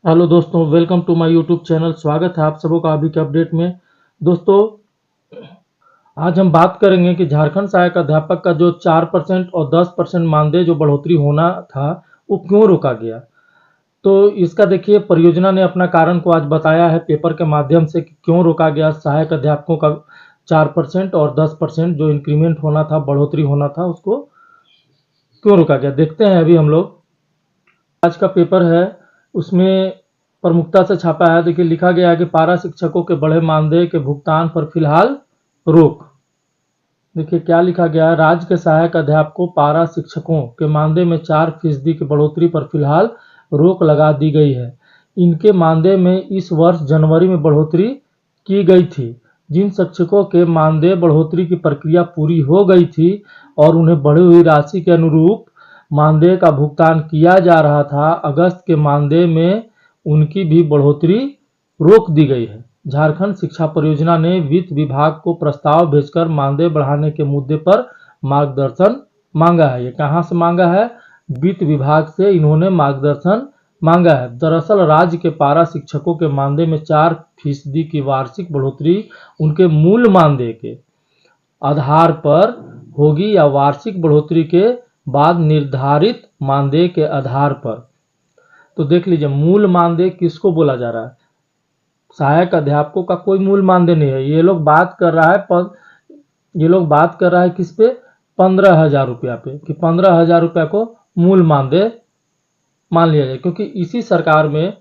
Hello दोस्तों, welcome to my YouTube channel. स्वागत है आप सबों का अभी के अपडेट में। दोस्तों, आज हम बात करेंगे कि झारखंड सहायक अध्यापक का जो 4% और 10% मानदेय जो बढ़ोतरी होना था, वो क्यों रोका गया। तो इसका देखिए, परियोजना ने अपना कारण को आज बताया है पेपर के माध्यम से कि क्यों रोका गया सहायक अध्यापकों का 4% और 10% जो इंक्रीमेंट होना था, बढ़ोतरी होना था, उसको क्यों रोका गया। देखते हैं अभी हम लोग। आज का पेपर है, उसमें प्रमुखता से छापा है। देखिए, लिखा गया है कि पारा शिक्षकों के बढ़े मानदेय के भुगतान पर फिलहाल रोक। देखिए क्या लिखा गया है। राज्य के सहायक अध्यापकों पारा शिक्षकों के मानदेय में 4% की बढ़ोतरी पर फिलहाल रोक लगा दी गई है। इनके मानदेय में इस वर्ष जनवरी में बढ़ोतरी की गई थी। जिन शिक्षकों के मानदेय बढ़ोतरी की प्रक्रिया पूरी हो गई थी और उन्हें बढ़ी हुई राशि के अनुरूप मानदेय का भुगतान किया जा रहा था, अगस्त के मानदेय में उनकी भी बढ़ोतरी रोक दी गई है। झारखंड शिक्षा परियोजना ने वित्त विभाग को प्रस्ताव भेजकर मानदेय बढ़ाने के मुद्दे पर मार्गदर्शन मांगा है। ये कहां से मांगा है? वित्त विभाग से इन्होंने मार्गदर्शन मांगा है। दरअसल राज्य के पारा शिक्षकों के मानदेय में 4% की वार्षिक बढ़ोतरी उनके मूल मानदेय के आधार पर होगी या वार्षिक बढ़ोतरी के बाद निर्धारित मानदेय के आधार पर। तो देख लीजिए, मूल मानदेय किसको बोला जा रहा है? सहायक अध्यापकों का कोई मूल मानदेय नहीं है। ये लोग बात कर रहा है किस पे? 15,000 रुपया पे, कि 15,000 रुपया को मूल मानदेय मान लिया जाए, क्योंकि इसी सरकार में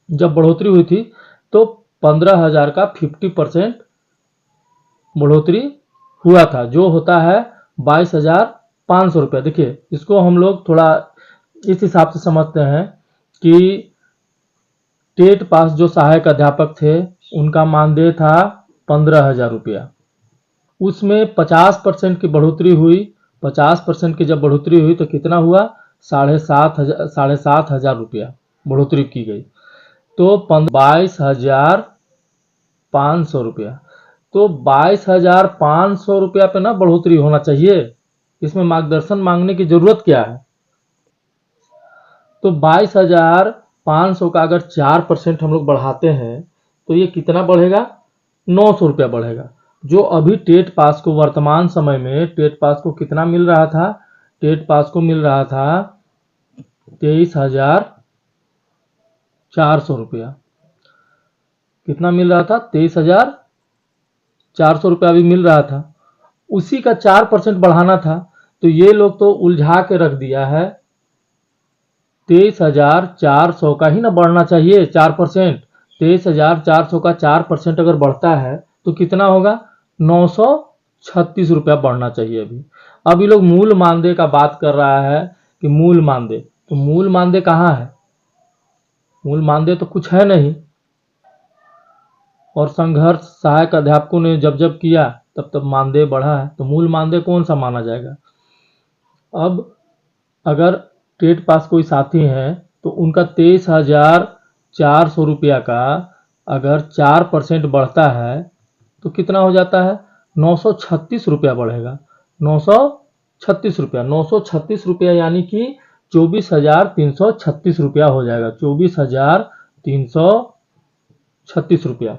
जब बढ़ोतरी हुई थी तो 15,000 का 50% बढ़ोतरी हुआ था, जो होता है 22,500 रुपया। देखिए, इसको हम लोग थोड़ा इस हिसाब से समझते हैं कि टेट पास जो सहायक अध्यापक थे, उनका मानदेय था 15,000 रुपया। उसमें 50% की बढ़ोतरी हुई। 50% की जब बढ़ोतरी हुई तो कितना हुआ? 7,500 रुपया बढ़ोतरी की गई। तो 22,500 रुपया। तो 22,500 रुपया पे ना बढ़ोतरी होना चाहिए। इसमें मार्गदर्शन मांगने की जरूरत क्या है? तो 22,500 का अगर 4% हम लोग बढ़ाते हैं तो ये कितना बढ़ेगा? 900 रुपया बढ़ेगा। जो अभी टेट पास को वर्तमान समय में टेट पास को कितना मिल रहा था? टेट पास को मिल रहा था 23,400 रुपया। कितना मिल रहा था? 23,400 रुपया भी मिल रहा था। उसी का 4% बढ़ाना था। तो ये लोग तो उलझा के रख दिया है। 23,400 का ही ना बढ़ना चाहिए 4%। 23,400 का 4% अगर बढ़ता है तो कितना होगा? 936 रुपया बढ़ना चाहिए। अभी लोग मूल मानदेय का बात कर रहा है कि मूल मानदेय, तो मूल मानदेय कहाँ है? मूल मानदेय तो कुछ है नहीं। और संघर्ष सहायक अध्यापकों ने जब जब किया तब तब मानदेय बढ़ा है, तो मूल मानदेय कौन सा माना जाएगा? अब अगर टेट पास कोई साथी हैं तो उनका 23,400 रुपया का अगर 4% बढ़ता है तो कितना हो जाता है? 936 रुपया बढ़ेगा। 936 रुपया, 936 रुपया यानी कि 24,336 रुपया हो जाएगा। 24,336 रुपया।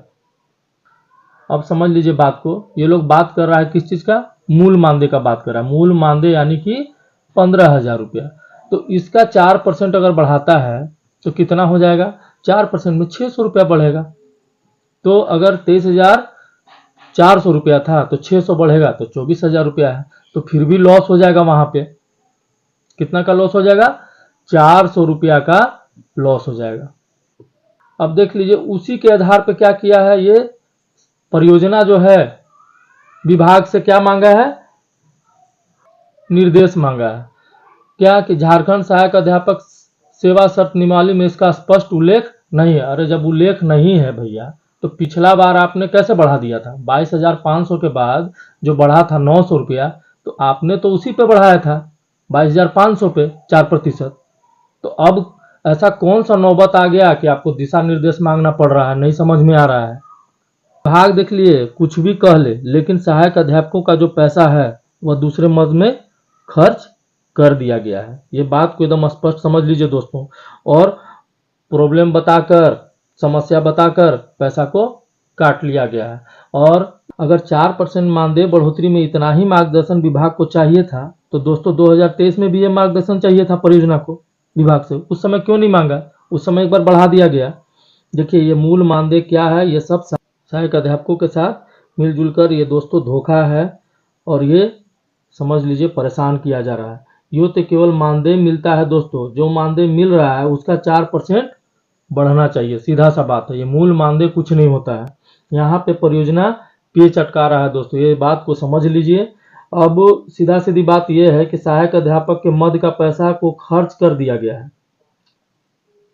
अब समझ लीजिए बात को। ये लोग बात कर रहा है किस चीज का? मूल मानदेय का बात कर रहा है। मूल मानदेय यानी कि 15,000 रुपया। तो इसका 4% अगर बढ़ाता है तो कितना हो जाएगा? 4% में 600 रुपया बढ़ेगा। तो अगर 23,400 रुपया था तो 600 बढ़ेगा तो 24,000 रुपया है। तो फिर भी लॉस हो जाएगा वहां पे। कितना का लॉस हो जाएगा? 400 रुपया का लॉस हो जाएगा। अब देख लीजिए, उसी के आधार पर क्या किया है ये परियोजना जो है, विभाग से क्या मांगा है? निर्देश मांगा है। क्या कि झारखंड सहायक अध्यापक सेवा शर्त नियमावली में इसका स्पष्ट उल्लेख नहीं है। अरे जब उल्लेख नहीं है भैया, तो पिछला बार आपने कैसे बढ़ा दिया था? 22,500 के बाद जो बढ़ा था 900 रुपया, तो आपने तो उसी पे बढ़ाया था 22,500 पे 4%। तो अब ऐसा कौन सा नौबत आ गया कि आपको दिशा निर्देश मांगना पड़ रहा है? नहीं समझ में आ रहा है। विभाग देख लिए कुछ भी कह ले, लेकिन सहायक अध्यापकों का जो पैसा है वह दूसरे मद में खर्च कर दिया गया है। ये बात को एकदम स्पष्ट समझ लीजिए दोस्तों। और प्रॉब्लम बताकर, समस्या बताकर पैसा को काट लिया गया है। और अगर 4% मानदेय बढ़ोतरी में इतना ही मार्गदर्शन विभाग को चाहिए था तो दोस्तों 2023 में भी ये मार्गदर्शन चाहिए था परियोजना को विभाग से। उस समय क्यों नहीं मांगा? उस समय एक बार बढ़ा दिया गया। देखिए ये मूल मानदेय क्या है, ये सब सहायक अध्यापकों के साथ मिलजुल कर ये दोस्तों धोखा है और ये समझ लीजिए परेशान किया जा रहा है। यूँ तो केवल मानदेय मिलता है दोस्तों, जो मानदेय मिल रहा है उसका 4% बढ़ना चाहिए, सीधा सा बात है। ये मूल मानदेय कुछ नहीं होता है। यहाँ पे परियोजना पे चटका रहा है दोस्तों, ये बात को समझ लीजिए। अब सीधा सीधी बात यह है कि सहायक अध्यापक के मद का पैसा को खर्च कर दिया गया है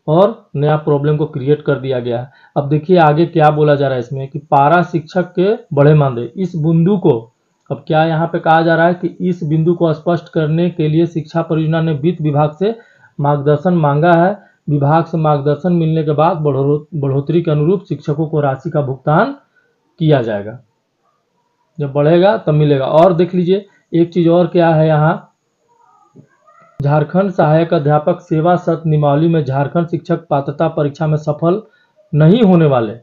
और नया प्रॉब्लम को क्रिएट कर दिया गया है। अब देखिए आगे क्या बोला जा रहा है इसमें कि पारा शिक्षक के बढ़े मानदेय, इस बिंदु को अब क्या यहाँ पे कहा जा रहा है कि इस बिंदु को स्पष्ट करने के लिए शिक्षा परियोजना ने वित्त विभाग से मार्गदर्शन मांगा है। विभाग से मार्गदर्शन मिलने के बाद बढ़ोतरी के अनुरूप शिक्षकों को राशि का भुगतान किया जाएगा। जब बढ़ेगा तब मिलेगा। और देख लीजिए एक चीज और क्या है यहाँ, झारखंड सहायक अध्यापक सेवा शर्त नियमावली में झारखंड शिक्षक पात्रता परीक्षा में सफल नहीं होने वाले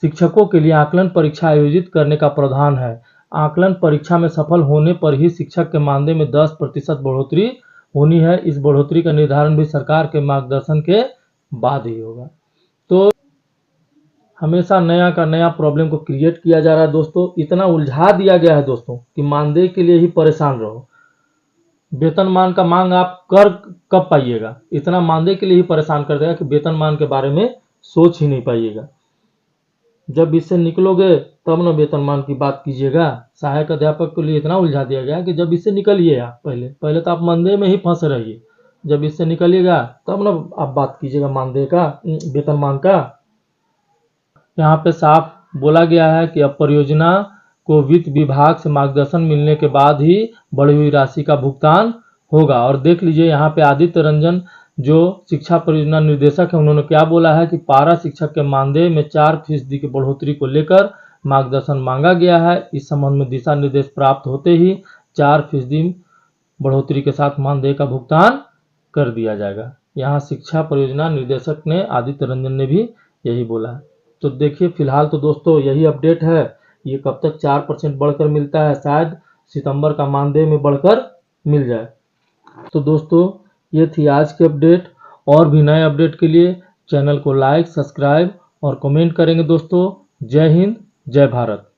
शिक्षकों के लिए आकलन परीक्षा आयोजित करने का प्रावधान है। आकलन परीक्षा में सफल होने पर ही शिक्षक के मानदेय में 10% बढ़ोतरी होनी है। इस बढ़ोतरी का निर्धारण भी सरकार के मार्गदर्शन के बाद ही होगा। तो हमेशा नया का नया प्रॉब्लम को क्रिएट किया जा रहा है दोस्तों। इतना उलझा दिया गया है दोस्तों कि मानदेय के लिए ही परेशान रहो। वेतनमान का मांग आप कर कब पाइएगा? इतना मानदेय के लिए ही परेशान कर देगा कि वेतनमान के बारे में सोच ही नहीं पाइएगा। जब इससे निकलोगे तब ना वेतनमान की बात कीजिएगा। सहायक अध्यापक के लिए इतना उलझा दिया गया कि जब इससे निकलिए आप पहले तो आप मानदेय में ही फंसे रहिए। जब इससे निकलिएगा तब ना आप बात कीजिएगा मानदेय का, वेतनमान का। यहाँ पे साफ बोला गया है कि अब परियोजना को वित्त विभाग से मार्गदर्शन मिलने के बाद ही बढ़ी हुई राशि का भुगतान होगा। और देख लीजिए यहाँ पे आदित्य रंजन जो शिक्षा परियोजना निर्देशक है, उन्होंने क्या बोला है कि पारा शिक्षक के मानदेय में 4% की बढ़ोतरी को लेकर मार्गदर्शन मांगा गया है। इस संबंध में दिशा निर्देश प्राप्त होते ही 4% बढ़ोतरी के साथ मानदेय का भुगतान कर दिया जाएगा। यहाँ शिक्षा परियोजना निर्देशक ने आदित्य रंजन ने भी यही बोला है। तो देखिए फिलहाल तो दोस्तों यही अपडेट है। ये कब तक 4% बढ़कर मिलता है, शायद सितंबर का मानदेय में बढ़कर मिल जाए। तो दोस्तों ये थी आज की अपडेट। और भी नए अपडेट के लिए चैनल को लाइक, सब्सक्राइब और कमेंट करेंगे दोस्तों। जय हिंद, जय भारत।